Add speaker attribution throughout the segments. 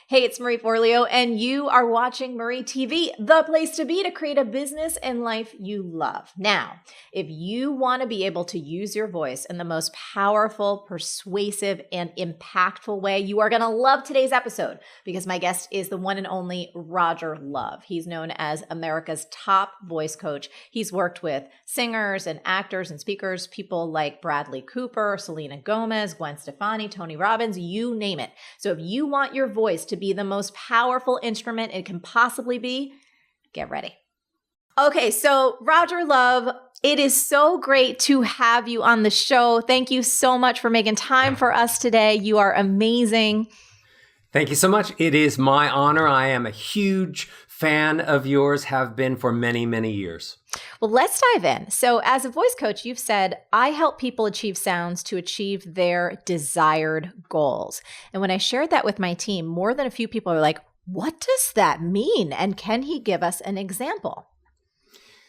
Speaker 1: Hey, it's Marie Forleo, and you are watching Marie TV, the place to be to create a business and life you love. Now, if you want to be able to use your voice in the most powerful, persuasive, and impactful way, you are going to love today's episode because my guest is the one and only Roger Love. He's known as America's top voice coach. He's worked with singers and actors and speakers, people like Bradley Cooper, Selena Gomez, Gwen Stefani, Tony Robbins, you name it. So if you want your voice to be the most powerful instrument it can possibly be, get ready. Okay, so Roger Love, it is so great to have you on the show. Thank you so much for making time for us today. You are amazing.
Speaker 2: Thank you so much. It is my honor. I am a huge fan of yours, have been for many, many years.
Speaker 1: Well, let's dive in. So as a voice coach, you've said, I help people achieve sounds to achieve their desired goals. And when I shared that with my team, more than a few people are like, what does that mean? And can he give us an example?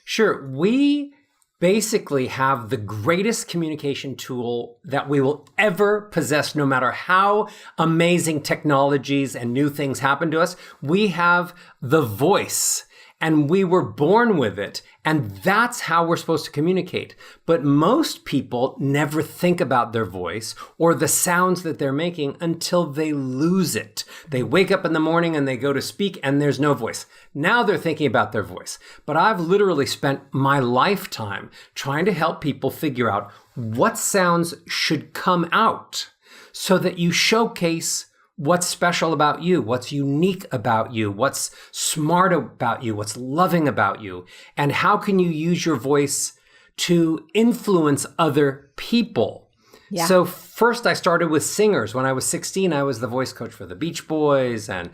Speaker 2: Sure. We basically have the greatest communication tool that we will ever possess, no matter how amazing technologies and new things happen to us. We have the voice. And we were born with it, and that's how we're supposed to communicate. But most people never think about their voice or the sounds that they're making until they lose it. They wake up in the morning and they go to speak and there's no voice. Now they're thinking about their voice. But I've literally spent my lifetime trying to help people figure out what sounds should come out so that you showcase what's special about you, what's unique about you, what's smart about you, what's loving about you, and how can you use your voice to influence other people. Yeah. So first I started with singers. When I was 16, I was the voice coach for the Beach Boys and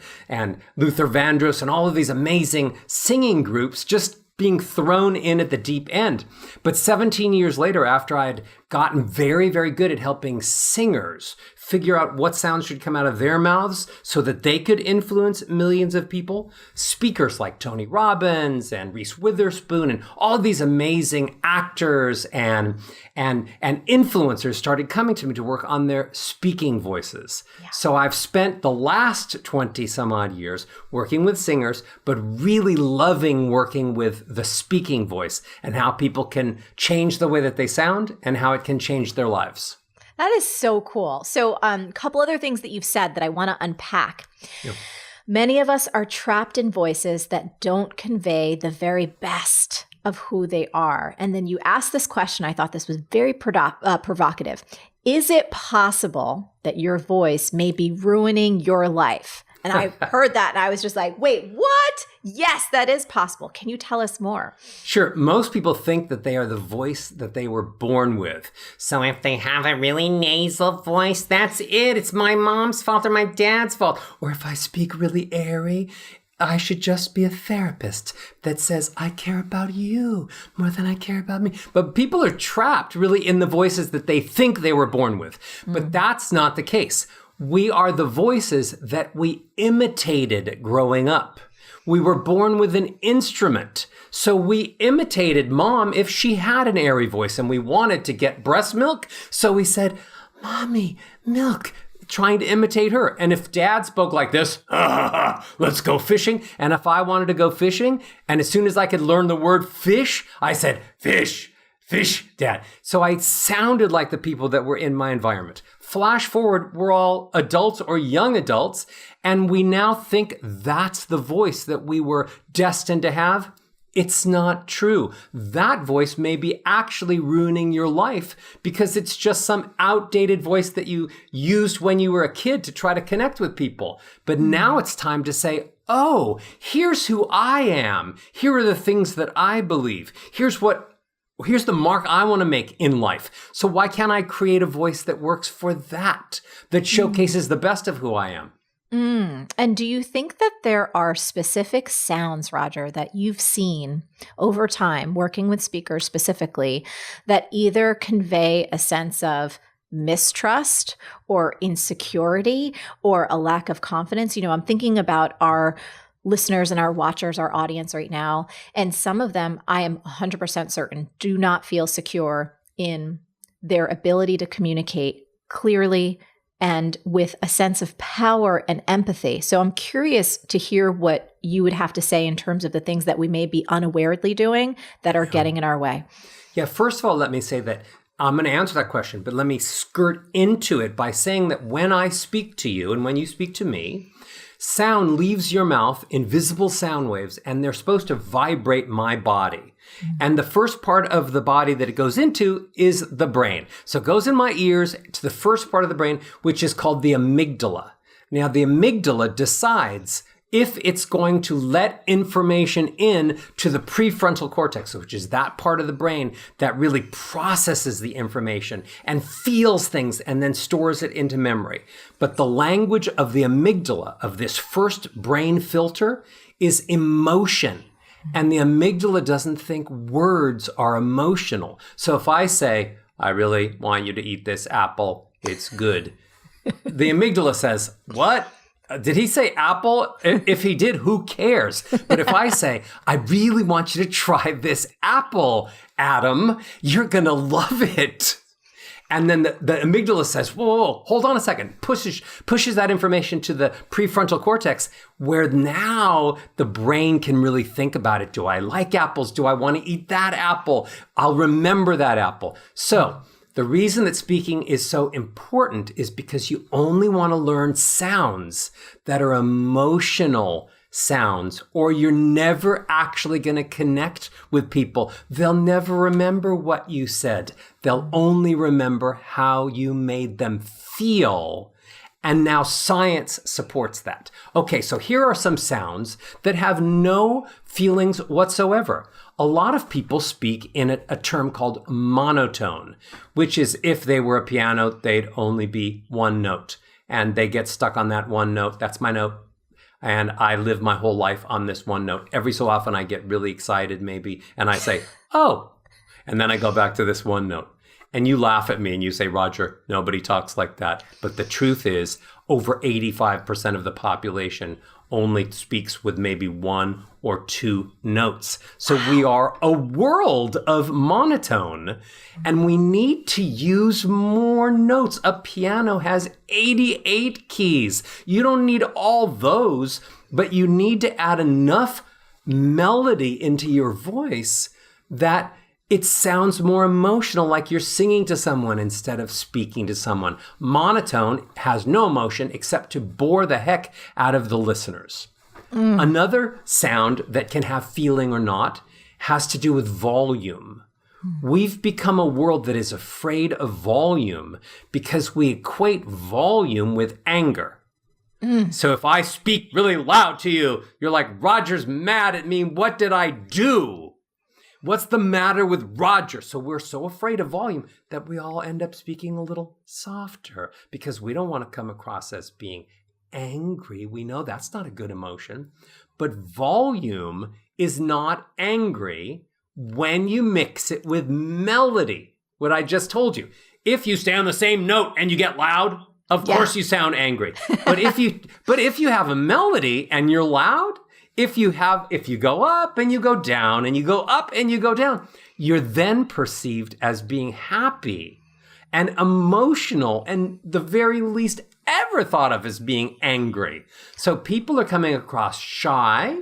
Speaker 2: Luther Vandross and all of these amazing singing groups, just being thrown in at the deep end. But 17 years later, after I'd gotten very, very good at helping singers figure out what sounds should come out of their mouths so that they could influence millions of people, speakers like Tony Robbins and Reese Witherspoon and all of these amazing actors and influencers started coming to me to work on their speaking voices. Yeah. So I've spent the last 20 some odd years working with singers, but really loving working with the speaking voice and how people can change the way that they sound and how it can change their lives.
Speaker 1: That is so cool. So a couple other things that you've said that I want to unpack. Yep. Many of us are trapped in voices that don't convey the very best of who they are. And then you asked this question. I thought this was very provocative. Is it possible that your voice may be ruining your life? And I heard that and I was just like, wait, what? Yes, that is possible. Can you tell us more?
Speaker 2: Sure. Most people think that they are the voice that they were born with. So if they have a really nasal voice, that's it. It's my mom's fault or my dad's fault. Or if I speak really airy, I should just be a therapist that says, I care about you more than I care about me. But people are trapped really in the voices that they think they were born with. But that's not the case. We are the voices that we imitated growing up. We were born with an instrument. So we imitated mom if she had an airy voice and we wanted to get breast milk. So we said, Mommy, milk, trying to imitate her. And if dad spoke like this, let's go fishing. And if I wanted to go fishing, and as soon as I could learn the word fish, I said, fish, dad. So I sounded like the people that were in my environment. Flash forward, we're all adults or young adults, and we now think that's the voice that we were destined to have. It's not true. That voice may be actually ruining your life because it's just some outdated voice that you used when you were a kid to try to connect with people. But now it's time to say, oh, here's who I am. Here are the things that I believe. Here's the mark I want to make in life. So why can't I create a voice that works for that showcases the best of who I am?
Speaker 1: And do you think that there are specific sounds, Roger, that you've seen over time working with speakers specifically that either convey a sense of mistrust or insecurity or a lack of confidence? You know, I'm thinking about our listeners and our watchers, our audience right now, and some of them, I am 100% certain, do not feel secure in their ability to communicate clearly and with a sense of power and empathy. So I'm curious to hear what you would have to say in terms of the things that we may be unawarely doing that are getting in our way.
Speaker 2: Yeah, first of all, let me say that I'm going to answer that question, but let me skirt into it by saying that when I speak to you and when you speak to me, sound leaves your mouth in visible sound waves, and they're supposed to vibrate my body. And the first part of the body that it goes into is the brain. So it goes in my ears to the first part of the brain, which is called the amygdala. Now, the amygdala decides if it's going to let information in to the prefrontal cortex, which is that part of the brain that really processes the information and feels things and then stores it into memory. But the language of the amygdala, of this first brain filter, is emotion. And the amygdala doesn't think words are emotional. So if I say, I really want you to eat this apple, it's good. The amygdala says, what? Did he say apple? If he did, who cares? But if I say, I really want you to try this apple, Adam, you're going to love it. And then the amygdala says, whoa, hold on a second, pushes that information to the prefrontal cortex, where now the brain can really think about it. Do I like apples? Do I want to eat that apple? I'll remember that apple. So the reason that speaking is so important is because you only want to learn sounds that are emotional sounds, or you're never actually going to connect with people. They'll never remember what you said. They'll only remember how you made them feel. And now science supports that. Okay, so here are some sounds that have no feelings whatsoever. A lot of people speak in a term called monotone, which is if they were a piano, they'd only be one note. And they get stuck on that one note. That's my note. And I live my whole life on this one note. Every so often I get really excited maybe, and I say, oh, and then I go back to this one note. And you laugh at me and you say, Roger, nobody talks like that. But the truth is, over 85% of the population only speaks with maybe one or two notes. So we are a world of monotone, and we need to use more notes. A piano has 88 keys. You don't need all those, but you need to add enough melody into your voice that it sounds more emotional, like you're singing to someone instead of speaking to someone. Monotone has no emotion except to bore the heck out of the listeners. Another sound that can have feeling or not has to do with volume. We've become a world that is afraid of volume because we equate volume with anger. So if I speak really loud to you, you're like, Roger's mad at me. What did I do? What's the matter with Roger? So we're so afraid of volume that we all end up speaking a little softer because we don't want to come across as being angry. We know that's not a good emotion. But volume is not angry when you mix it with melody. What I just told you. If you stay on the same note and you get loud, of course you sound angry. But if you have a melody and you're loud, if you go up and you go down and you go up and you go down, you're then perceived as being happy and emotional and the very least ever thought of as being angry. So people are coming across shy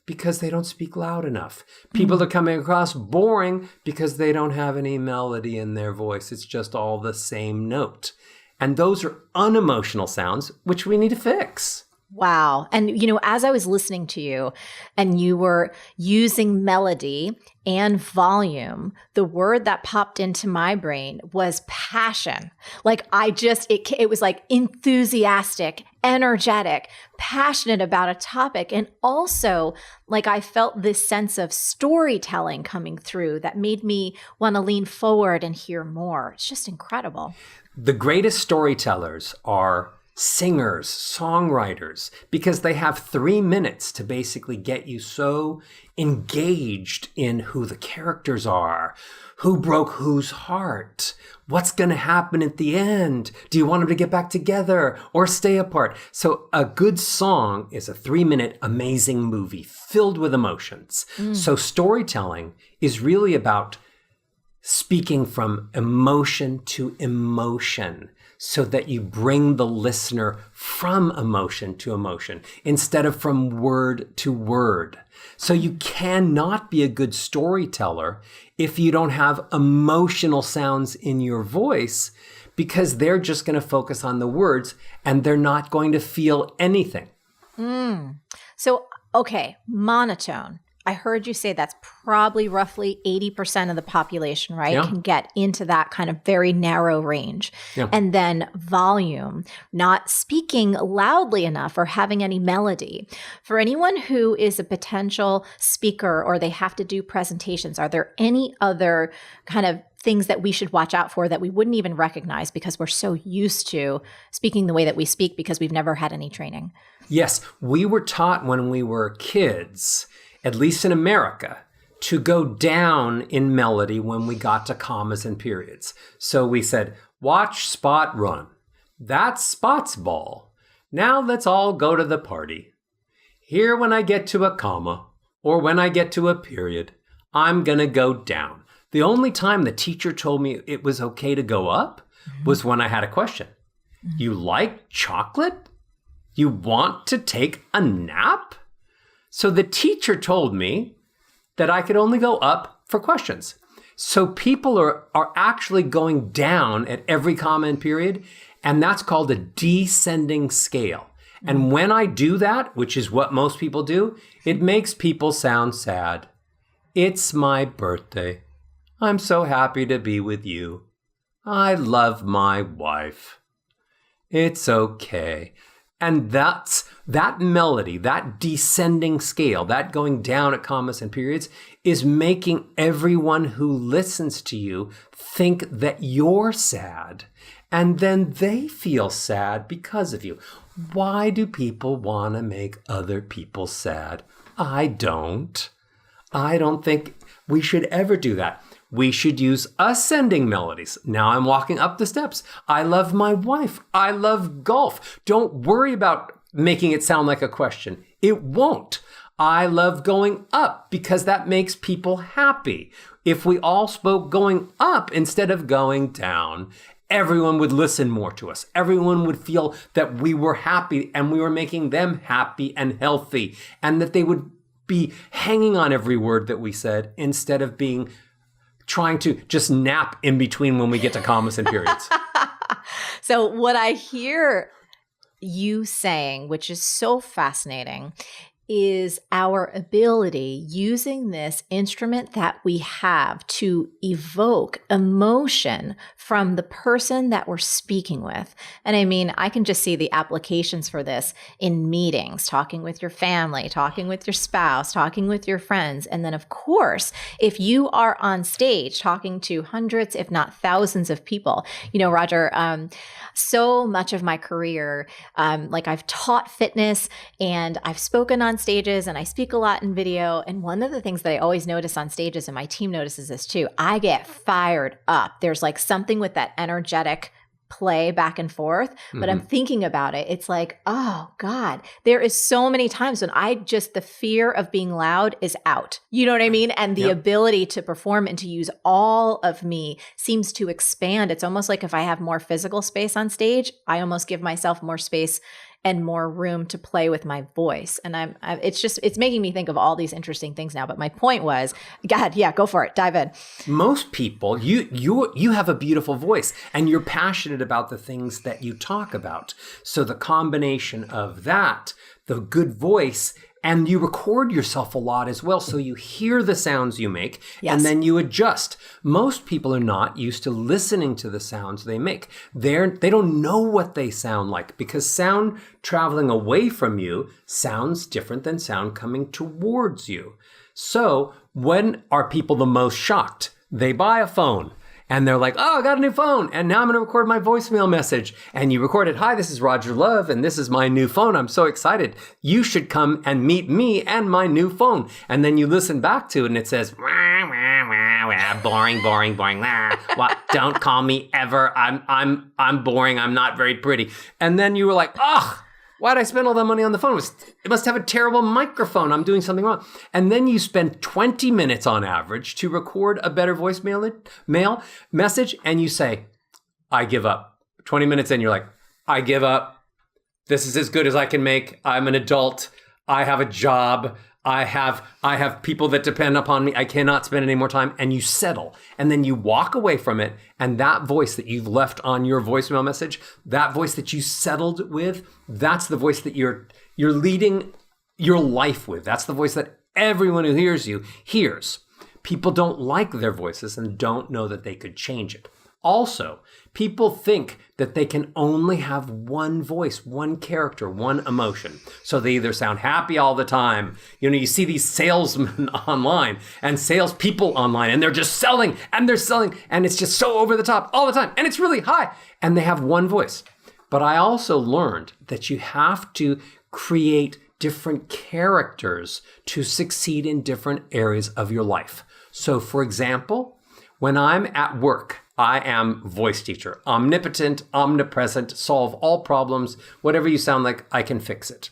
Speaker 2: because they don't speak loud enough. People are coming across boring because they don't have any melody in their voice. It's just all the same note. And those are unemotional sounds, which we need to fix.
Speaker 1: Wow. And, as I was listening to you and you were using melody and volume, the word that popped into my brain was passion. Like it was like enthusiastic, energetic, passionate about a topic. And also like I felt this sense of storytelling coming through that made me want to lean forward and hear more. It's just incredible.
Speaker 2: The greatest storytellers are singers, songwriters, because they have 3 minutes to basically get you so engaged in who the characters are, who broke whose heart, what's going to happen at the end, do you want them to get back together or stay apart? So a good song is a 3-minute amazing movie filled with emotions. So storytelling is really about speaking from emotion to emotion. so that you bring the listener from emotion to emotion instead of from word to word. So you cannot be a good storyteller if you don't have emotional sounds in your voice, because they're just going to focus on the words and they're not going to feel anything.
Speaker 1: So, okay, monotone. I heard you say that's probably roughly 80% of the population, right?
Speaker 2: Yeah.
Speaker 1: Can get into that kind of very narrow range.
Speaker 2: Yeah.
Speaker 1: And then volume, not speaking loudly enough or having any melody. For anyone who is a potential speaker or they have to do presentations, are there any other kind of things that we should watch out for that we wouldn't even recognize because we're so used to speaking the way that we speak because we've never had any training?
Speaker 2: Yes, we were taught when we were kids, at least in America, to go down in melody when we got to commas and periods. So we said, watch Spot run. That's Spot's ball. Now let's all go to the party. Here when I get to a comma, or when I get to a period, I'm gonna go down. The only time the teacher told me it was okay to go up was when I had a question. You like chocolate? You want to take a nap? So the teacher told me that I could only go up for questions. So people are actually going down at every comma and period, and that's called a descending scale. And when I do that, which is what most people do, it makes people sound sad. It's my birthday. I'm so happy to be with you. I love my wife. It's okay. And that melody, that descending scale, that going down at commas and periods is making everyone who listens to you think that you're sad. And then they feel sad because of you. Why do people want to make other people sad? I don't think we should ever do that. We should use ascending melodies. Now I'm walking up the steps. I love my wife. I love golf. Don't worry about making it sound like a question. It won't. I love going up because that makes people happy. If we all spoke going up instead of going down, everyone would listen more to us. Everyone would feel that we were happy and we were making them happy and healthy, and that they would be hanging on every word that we said instead of trying to just nap in between when we get to commas and periods.
Speaker 1: So what I hear you saying, which is so fascinating, is our ability using this instrument that we have to evoke emotion from the person that we're speaking with. And I mean, I can just see the applications for this in meetings, talking with your family, talking with your spouse, talking with your friends. And then, of course, if you are on stage talking to hundreds, if not thousands of people, Roger, so much of my career, I've taught fitness and I've spoken on stages and I speak a lot in video. And one of the things that I always notice on stages, and my team notices this too, I get fired up. There's like something with that energetic play back and forth, but I'm thinking about it. It's like, oh God, there is so many times when the fear of being loud is out. You know what I mean? And the ability to perform and to use all of me seems to expand. It's almost like if I have more physical space on stage, I almost give myself more space and more room to play with my voice. And it's making me think of all these interesting things now. But my point was, God, yeah, go for it. Dive in.
Speaker 2: Most people, you have a beautiful voice and you're passionate about the things that you talk about. So the combination of that, the good voice, and you record yourself a lot as well, so you hear the sounds you make, and then you adjust. Most people are not used to listening to the sounds they make. They don't know what they sound like, because sound traveling away from you sounds different than sound coming towards you. So when are people the most shocked? They buy a phone. And they're like, oh, I got a new phone. And now I'm going to record my voicemail message. And you record it. Hi, this is Roger Love. And this is my new phone. I'm so excited. You should come and meet me and my new phone. And then you listen back to it and it says, wah, wah, wah, wah, boring, boring, boring. What? Don't call me ever. I'm boring. I'm not very pretty. And then you were like, ugh. Why'd I spend all that money on the phone? It must have a terrible microphone. I'm doing something wrong. And then you spend 20 minutes on average to record a better voicemail message, and you say, I give up. 20 minutes in, you're like, I give up. This is as good as I can make. I'm an adult. I have a job. I have people that depend upon me. I cannot spend any more time. And you settle. And then you walk away from it. And that voice that you've left on your voicemail message, that voice that you settled with, that's the voice that you're leading your life with. That's the voice that everyone who hears you hears. People don't like their voices and don't know that they could change it. Also, people think that they can only have one voice, one character, one emotion. So they either sound happy all the time. You see these salesmen online and salespeople online, and they're just selling and they're selling, and it's just so over the top all the time, and it's really high, and they have one voice. But I also learned that you have to create different characters to succeed in different areas of your life. So, for example, when I'm at work, I am voice teacher, omnipotent, omnipresent, solve all problems. Whatever you sound like, I can fix it.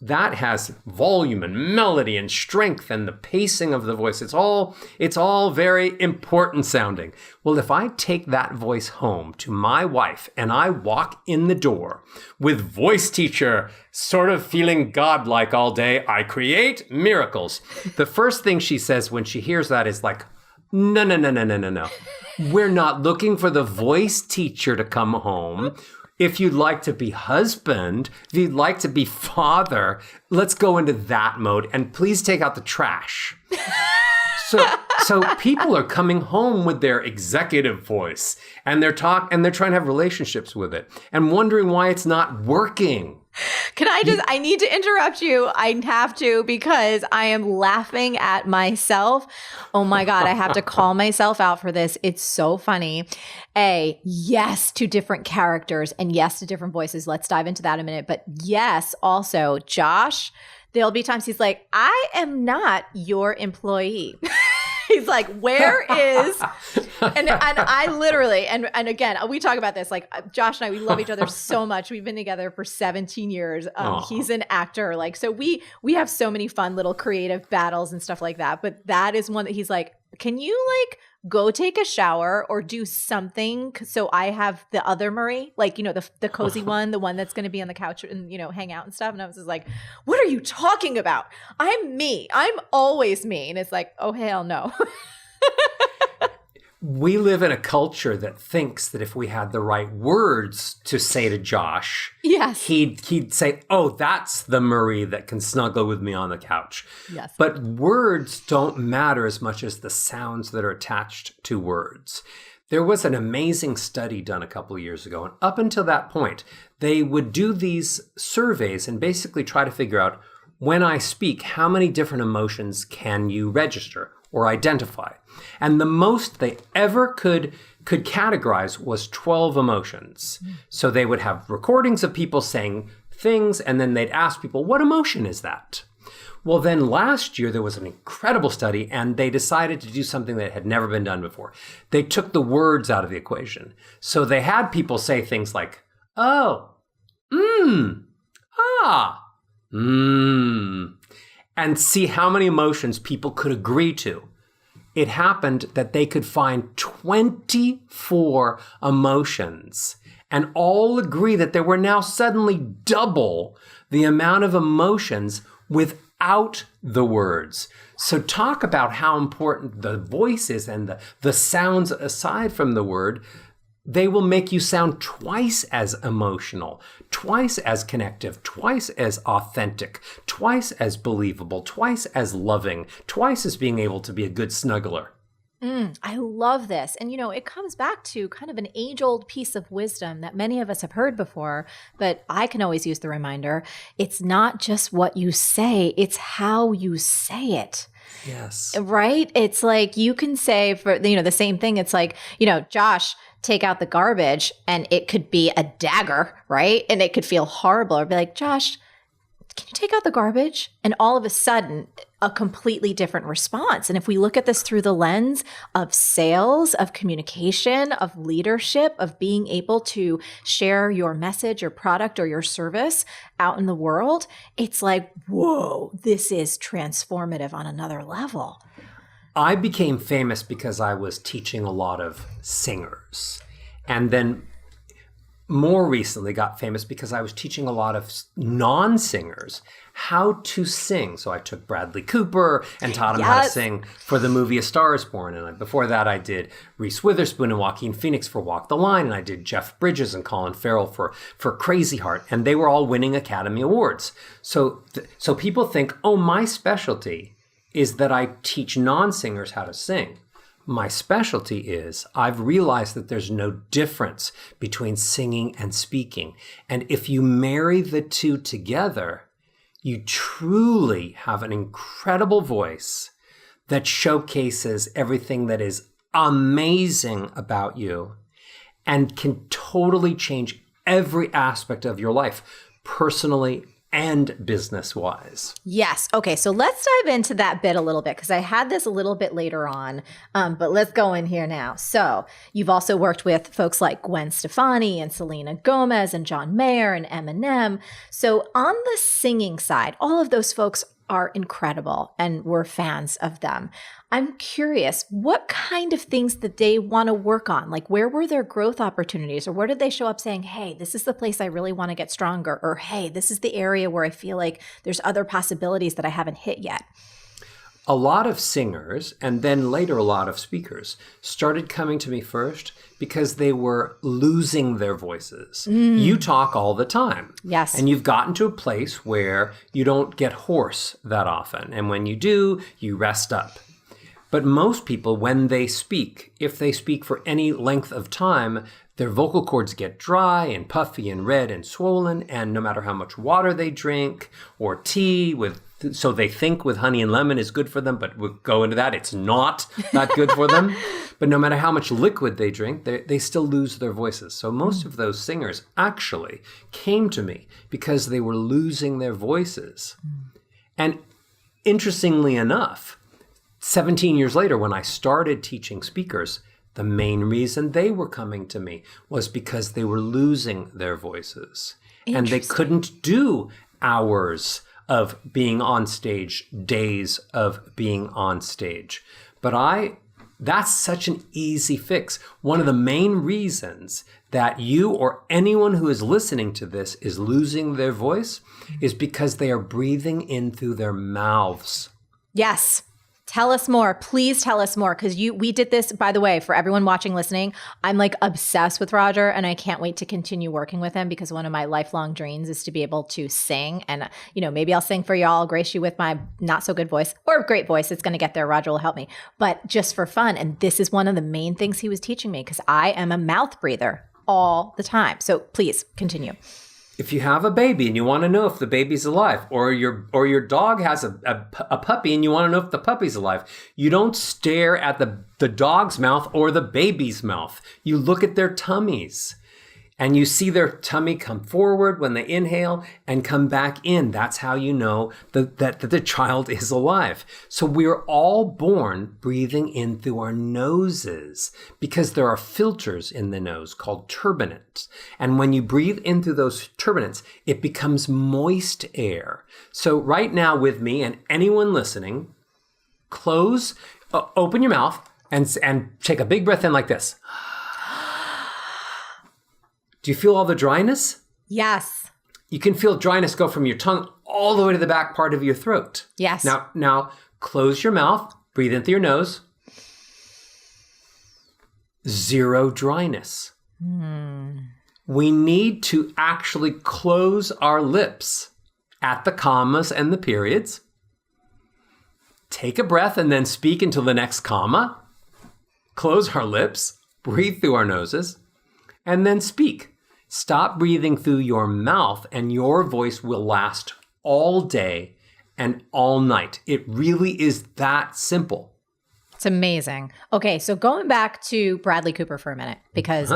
Speaker 2: That has volume and melody and strength and the pacing of the voice. It's all very important sounding. Well, if I take that voice home to my wife and I walk in the door with voice teacher sort of feeling godlike all day, I create miracles. The first thing she says when she hears that is like, no. We're not looking for the voice teacher to come home. If you'd like to be husband, if you'd like to be father, let's go into that mode. And please take out the trash. So people are coming home with their executive voice and they're trying to have relationships with it and wondering why it's not working.
Speaker 1: I need to interrupt you. I have to, because I am laughing at myself. Oh my God, I have to call myself out for this. It's so funny. Yes to different characters and yes to different voices. Let's dive into that in a minute. But yes, also, Josh, there'll be times he's like, I am not your employee. He's like, where is, and I literally, and again, we talk about this, like Josh and I, we love each other so much. We've been together for 17 years. He's an actor. Like, so we have so many fun little creative battles and stuff like that. But that is one that he's like, can you like go take a shower or do something so I have the other Marie, like, the cozy one, the one that's going to be on the couch and, hang out and stuff. And I was just like, what are you talking about? I'm me. I'm always me. And it's like, oh, hell no.
Speaker 2: We live in a culture that thinks that if we had the right words to say to Josh,
Speaker 1: yes,
Speaker 2: he'd say, oh, that's the Marie that can snuggle with me on the couch.
Speaker 1: Yes.
Speaker 2: But words don't matter as much as the sounds that are attached to words. There was an amazing study done a couple of years ago, and up until that point, they would do these surveys and basically try to figure out, when I speak, how many different emotions can you register or identify? And the most they ever could categorize was 12 emotions. So they would have recordings of people saying things, and then they'd ask people, what emotion is that? Well, then last year there was an incredible study, and they decided to do something that had never been done before. They took the words out of the equation. So they had people say things like, oh, ah, and see how many emotions people could agree to. It happened that they could find 24 emotions and all agree that there were now suddenly double the amount of emotions without the words. So talk about how important the voice is and the sounds aside from the word. They will make you sound twice as emotional, twice as connective, twice as authentic, twice as believable, twice as loving, twice as being able to be a good snuggler.
Speaker 1: I love this. And, it comes back to kind of an age-old piece of wisdom that many of us have heard before, but I can always use the reminder. It's not just what you say, it's how you say it.
Speaker 2: Yes.
Speaker 1: Right? It's like you can say for, the same thing. It's like, Josh, take out the garbage, and it could be a dagger, right? And it could feel horrible. Or be like, Josh, can you take out the garbage? And all of a sudden, a completely different response. And if we look at this through the lens of sales, of communication, of leadership, of being able to share your message, your product, or your service out in the world, it's like, whoa, this is transformative on another level.
Speaker 2: I became famous because I was teaching a lot of singers. And then more recently got famous because I was teaching a lot of non-singers how to sing. So I took Bradley Cooper and taught him how to sing for the movie A Star is Born. And before that, I did Reese Witherspoon and Joaquin Phoenix for Walk the Line. And I did Jeff Bridges and Colin Farrell for Crazy Heart. And they were all winning Academy Awards. So people think, oh, my specialty is that I teach non-singers how to sing. My specialty is I've realized that there's no difference between singing and speaking. And if you marry the two together, you truly have an incredible voice that showcases everything that is amazing about you and can totally change every aspect of your life, personally and business-wise.
Speaker 1: Yes. Okay. So let's dive into that bit a little bit because I had this a little bit later on, but let's go in here now. So you've also worked with folks like Gwen Stefani and Selena Gomez and John Mayer and Eminem. So on the singing side, all of those folks are incredible and we're fans of them. I'm curious, what kind of things did they want to work on? Like, where were their growth opportunities, or where did they show up saying, hey, this is the place I really want to get stronger, or hey, this is the area where I feel like there's other possibilities that I haven't hit yet?
Speaker 2: A lot of singers, and then later a lot of speakers, started coming to me first because they were losing their voices. You talk all the time.
Speaker 1: Yes.
Speaker 2: And you've gotten to a place where you don't get hoarse that often. And when you do, you rest up. But most people, when they speak, if they speak for any length of time, their vocal cords get dry and puffy and red and swollen. And no matter how much water they drink or tea so they think with honey and lemon is good for them, but we'll go into that. It's not good for them. But no matter how much liquid they drink, they still lose their voices. So most of those singers actually came to me because they were losing their voices. And interestingly enough, 17 years later, when I started teaching speakers, the main reason they were coming to me was because they were losing their voices. And they couldn't do hours of being on stage, days of being on stage. But that's such an easy fix. One of the main reasons that you or anyone who is listening to this is losing their voice is because they are breathing in through their mouths.
Speaker 1: Yes. Tell us more. Please tell us more. Because we did this, by the way, for everyone watching, listening. I'm like obsessed with Roger and I can't wait to continue working with him because one of my lifelong dreams is to be able to sing. And, maybe I'll sing for y'all, grace you with my not so good voice or great voice. It's going to get there. Roger will help me. But just for fun. And this is one of the main things he was teaching me because I am a mouth breather all the time. So please continue.
Speaker 2: If you have a baby and you want to know if the baby's alive, or your dog has a puppy and you want to know if the puppy's alive, you don't stare at the dog's mouth or the baby's mouth. You look at their tummies. And you see their tummy come forward when they inhale and come back in. That's how you know that the child is alive. So we're all born breathing in through our noses because there are filters in the nose called turbinates. And when you breathe in through those turbinates, it becomes moist air. So right now with me and anyone listening, open your mouth and take a big breath in like this. Do you feel all the dryness?
Speaker 1: Yes.
Speaker 2: You can feel dryness go from your tongue all the way to the back part of your throat.
Speaker 1: Yes.
Speaker 2: Now close your mouth, breathe in through your nose. Zero dryness. We need to actually close our lips at the commas and the periods. Take a breath and then speak until the next comma. Close our lips, breathe through our noses, and then speak. Stop breathing through your mouth and your voice will last all day and all night. It really is that simple.
Speaker 1: It's amazing. Okay, so going back to Bradley Cooper for a minute, because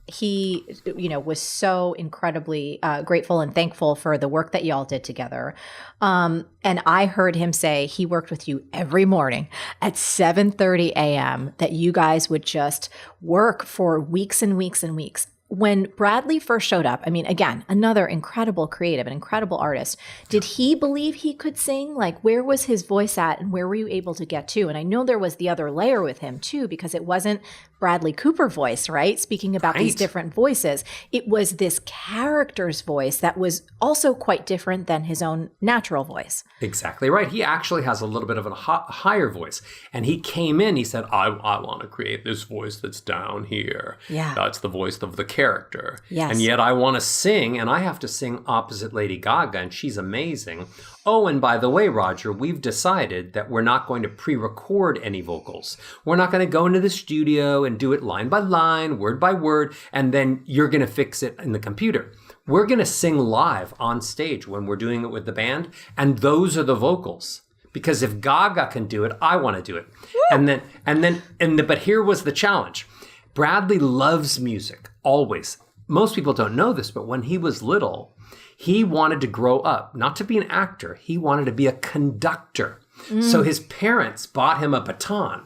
Speaker 1: he, was so incredibly grateful and thankful for the work that y'all did together. And I heard him say he worked with you every morning at 7:30 a.m., that you guys would just work for weeks and weeks and weeks. when Bradley first showed up, I mean, again, another incredible creative, an incredible artist, did he believe he could sing? Like, where was his voice at and where were you able to get to? And I know there was the other layer with him too, because it wasn't Bradley Cooper voice, right? Speaking about these different voices. It was this character's voice that was also quite different than his own natural voice.
Speaker 2: Exactly right. He actually has a little bit of a higher voice. And he came in, he said, I want to create this voice that's down here.
Speaker 1: Yeah.
Speaker 2: That's the voice of the character.
Speaker 1: Yes.
Speaker 2: And yet I want to sing, and I have to sing opposite Lady Gaga, and she's amazing. Oh, and by the way, Roger, we've decided that we're not going to pre-record any vocals. We're not going to go into the studio and do it line by line, word by word, and then you're going to fix it in the computer. We're going to sing live on stage when we're doing it with the band, and those are the vocals. Because if Gaga can do it, I want to do it. Woo! But here was the challenge. Bradley loves music, always. Most people don't know this, but when he was little, he wanted to grow up, not to be an actor. He wanted to be a conductor. So his parents bought him a baton,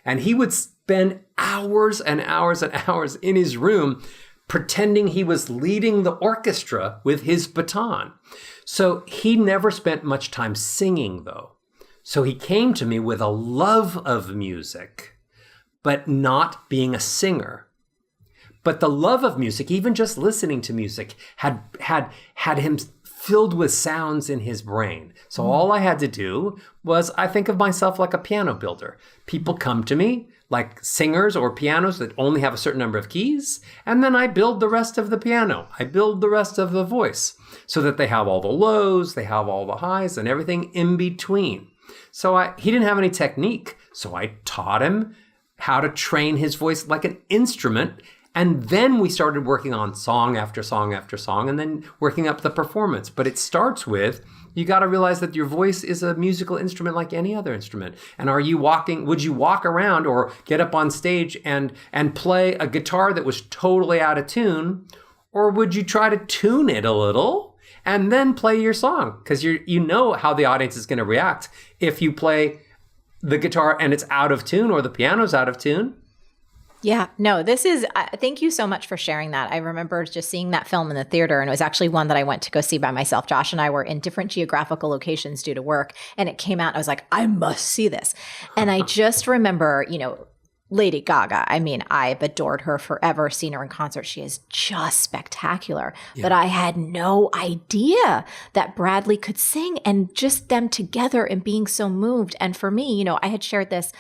Speaker 2: and he would spend hours and hours and hours in his room pretending he was leading the orchestra with his baton. So he never spent much time singing, though. So he came to me with a love of music, but not being a singer. But the love of music, even just listening to music, had him filled with sounds in his brain. So all I had to do was, I think of myself like a piano builder. People come to me like singers or pianos that only have a certain number of keys, and then I build the rest of the piano. I build the rest of the voice so that they have all the lows, they have all the highs, and everything in between. So he didn't have any technique, so I taught him how to train his voice like an instrument. And then we started working on song after song after song, and then working up the performance. But it starts with, you got to realize that your voice is a musical instrument like any other instrument. And would you walk around or get up on stage and play a guitar that was totally out of tune? Or would you try to tune it a little and then play your song? Because you know how the audience is going to react if you play the guitar and it's out of tune or the piano's out of tune.
Speaker 1: Yeah, no, this is, thank you so much for sharing that. I remember just seeing that film in the theater, and it was actually one that I went to go see by myself. Josh and I were in different geographical locations due to work, and it came out, I was like, I must see this. And I just remember, Lady Gaga, I mean, I've adored her forever, seen her in concert. She is just spectacular. Yeah. But I had no idea that Bradley could sing, and just them together and being so moved. And for me, I had shared this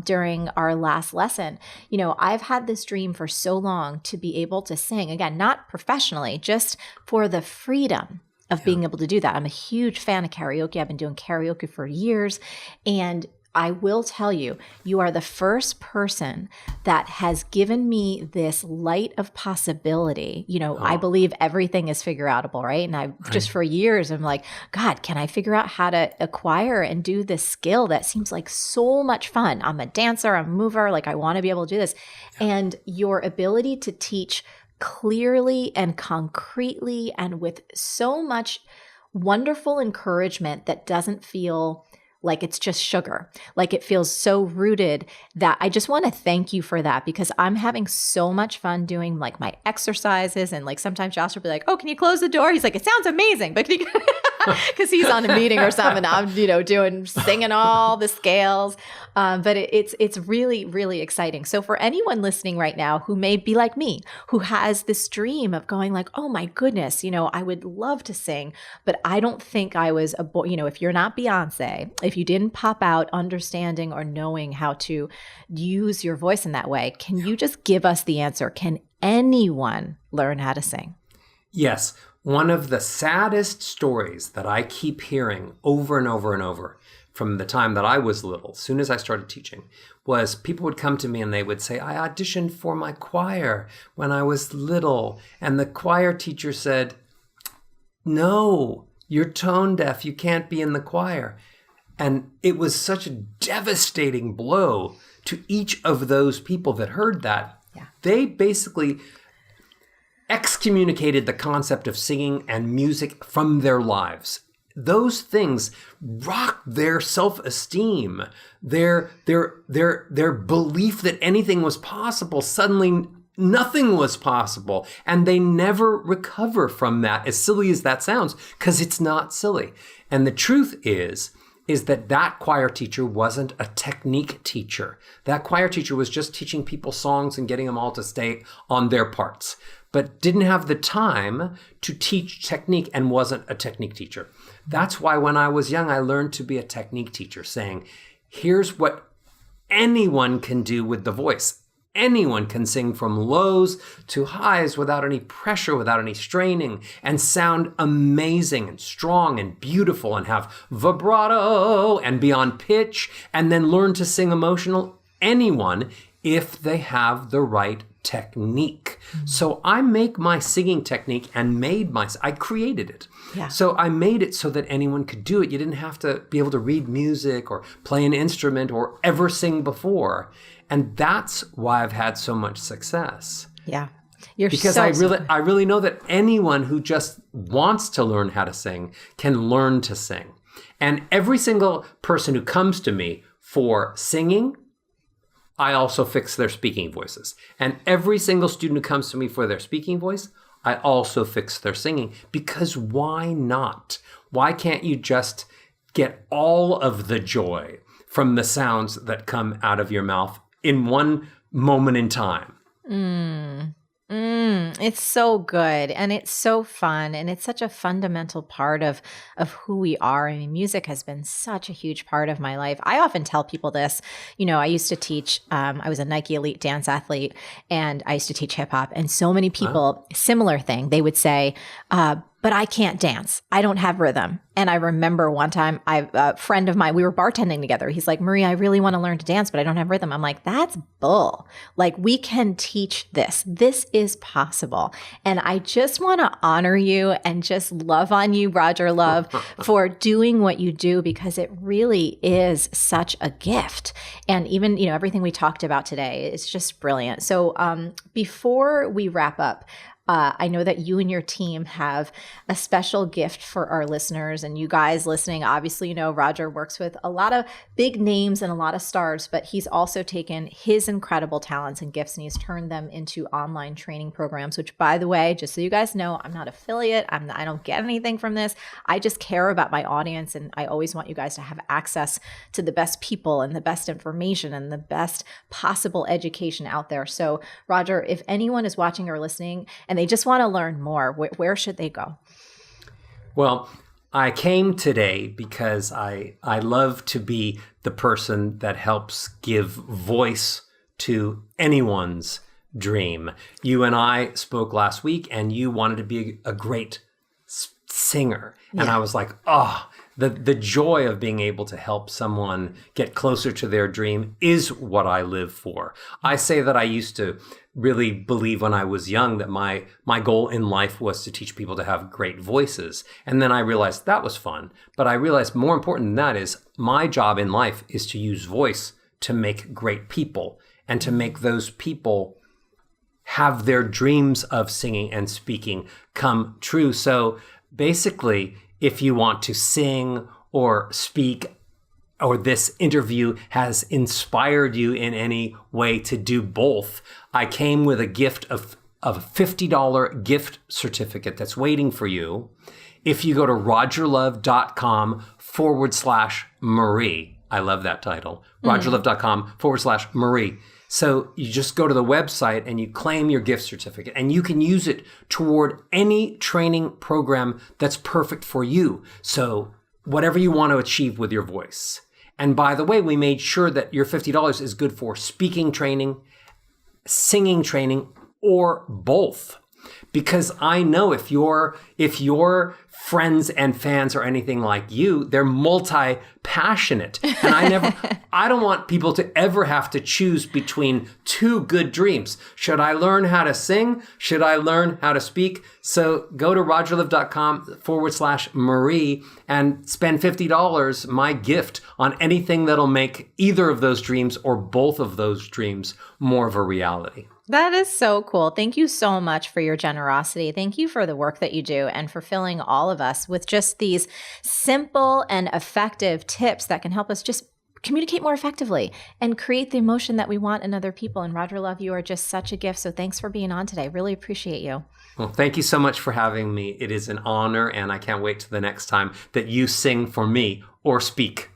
Speaker 1: during our last lesson. I've had this dream for so long to be able to sing, again, not professionally, just for the freedom of being able to do that. I'm a huge fan of karaoke. I've been doing karaoke for years. And I will tell you, you are the first person that has given me this light of possibility. I believe everything is figure outable, right? And just for years, I'm like, God, can I figure out how to acquire and do this skill that seems like so much fun? I'm a dancer, I'm a mover, like I want to be able to do this. And your ability to teach clearly and concretely and with so much wonderful encouragement that doesn't feel like it's just sugar, like it feels so rooted, that I just want to thank you for that, because I'm having so much fun doing like my exercises. And like sometimes Josh will be like, oh, can you close the door? He's like, it sounds amazing, but can you, because he's on a meeting or something, I'm, singing all the scales. But it's really, really exciting. So for anyone listening right now who may be like me, who has this dream of going like, oh my goodness, I would love to sing, but I don't think I was if you're not Beyonce, if you didn't pop out understanding or knowing how to use your voice in that way, can you just give us the answer? Can anyone learn how to sing?
Speaker 2: Yes. One of the saddest stories that I keep hearing over and over and over from the time that I was little, as soon as I started teaching, was people would come to me and they would say, I auditioned for my choir when I was little. And the choir teacher said, no, you're tone deaf. You can't be in the choir. And it was such a devastating blow to each of those people that heard that. Yeah. They basically excommunicated the concept of singing and music from their lives. Those things rocked their self-esteem, their belief that anything was possible suddenly nothing was possible. And they never recover from that, as silly as that sounds, because it's not silly. And the truth is that choir teacher wasn't a technique teacher. That choir teacher was just teaching people songs and getting them all to stay on their parts, but didn't have the time to teach technique and wasn't a technique teacher. That's why when I was young, I learned to be a technique teacher, saying, here's what anyone can do with the voice. Anyone can sing from lows to highs without any pressure, without any straining, and sound amazing and strong and beautiful and have vibrato and be on pitch and then learn to sing emotional. Anyone, if they have the right technique. So I make my singing technique and I created it.
Speaker 1: Yeah.
Speaker 2: So I made it so that anyone could do it. You didn't have to be able to read music or play an instrument or ever sing before. And that's why I've had so much success.
Speaker 1: Yeah. You're
Speaker 2: because
Speaker 1: so
Speaker 2: I really know that anyone who just wants to learn how to sing can learn to sing. And every single person who comes to me for singing, I also fix their speaking voices. And every single student who comes to me for their speaking voice, I also fix their singing. Because why not? Why can't you just get all of the joy from the sounds that come out of your mouth in one moment in time?
Speaker 1: It's so good and it's so fun and it's such a fundamental part of who we are. I mean, music has been such a huge part of my life. I often tell people this, I used to teach, I was a Nike Elite dance athlete and I used to teach hip hop, and so many people, similar thing, they would say, but I can't dance. I don't have rhythm. And I remember one time, a friend of mine, we were bartending together. He's like, Marie, I really want to learn to dance, but I don't have rhythm. I'm like, that's bull. Like, we can teach this. This is possible. And I just want to honor you and just love on you, Roger Love, for doing what you do, because it really is such a gift. And even, everything we talked about today is just brilliant. So before we wrap up, I know that you and your team have a special gift for our listeners, and you guys listening, obviously, Roger works with a lot of big names and a lot of stars, but he's also taken his incredible talents and gifts and he's turned them into online training programs, which, by the way, just so you guys know, I'm not affiliate. I don't get anything from this. I just care about my audience, and I always want you guys to have access to the best people and the best information and the best possible education out there. So, Roger, if anyone is watching or listening and they just want to learn more, where should they go?
Speaker 2: Well, I came today because I love to be the person that helps give voice to anyone's dream. You and I spoke last week, and you wanted to be a great singer. And I was like, the joy of being able to help someone get closer to their dream is what I live for. I say that I used to really believe when I was young that my goal in life was to teach people to have great voices. And then I realized that was fun. But I realized more important than that is my job in life is to use voice to make great people and to make those people have their dreams of singing and speaking come true. So basically, if you want to sing or speak, or this interview has inspired you in any way to do both, I came with a gift of a $50 gift certificate that's waiting for you. If you go to rogerlove.com/Marie, I love that title, rogerlove.com/Marie. So you just go to the website and you claim your gift certificate, and you can use it toward any training program that's perfect for you. So whatever you want to achieve with your voice. And by the way, we made sure that your $50 is good for speaking training, singing training, or both. Because I know if your friends and fans are anything like you, they're multi-passionate. And I don't want people to ever have to choose between two good dreams. Should I learn how to sing? Should I learn how to speak? So go to rogerlove.com/Marie and spend $50, my gift, on anything that'll make either of those dreams or both of those dreams more of a reality.
Speaker 1: That is so cool. Thank you so much for your generosity. Thank you for the work that you do and for filling all of us with just these simple and effective tips that can help us just communicate more effectively and create the emotion that we want in other people. And Roger Love, you are just such a gift. So thanks for being on today. Really appreciate you.
Speaker 2: Well, thank you so much for having me. It is an honor, and I can't wait to the next time that you sing for me or speak.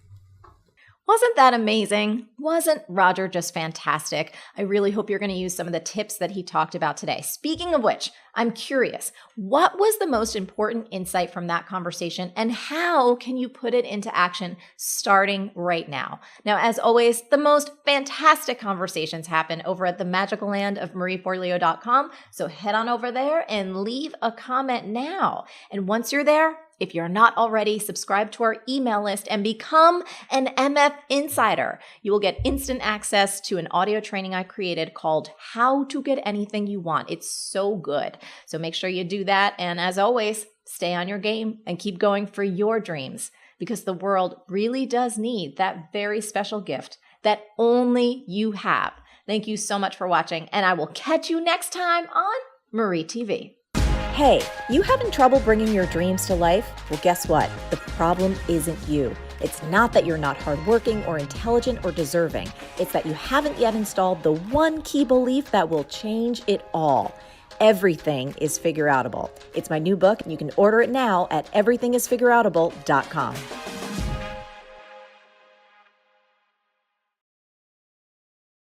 Speaker 1: Wasn't that amazing? Wasn't Roger just fantastic? I really hope you're going to use some of the tips that he talked about today. Speaking of which, I'm curious, what was the most important insight from that conversation, and how can you put it into action starting right now? Now, as always, the most fantastic conversations happen over at the magical land of marieforleo.com. So head on over there and leave a comment now. And once you're there, if you're not already, subscribe to our email list and become an MF Insider. You will get instant access to an audio training I created called How to Get Anything You Want. It's so good. So make sure you do that. And as always, stay on your game and keep going for your dreams, because the world really does need that very special gift that only you have. Thank you so much for watching, and I will catch you next time on Marie TV. Hey, you having trouble bringing your dreams to life? Well, guess what? The problem isn't you. It's not that you're not hardworking or intelligent or deserving. It's that you haven't yet installed the one key belief that will change it all. Everything is Figureoutable. It's my new book, and you can order it now at everythingisfigureoutable.com.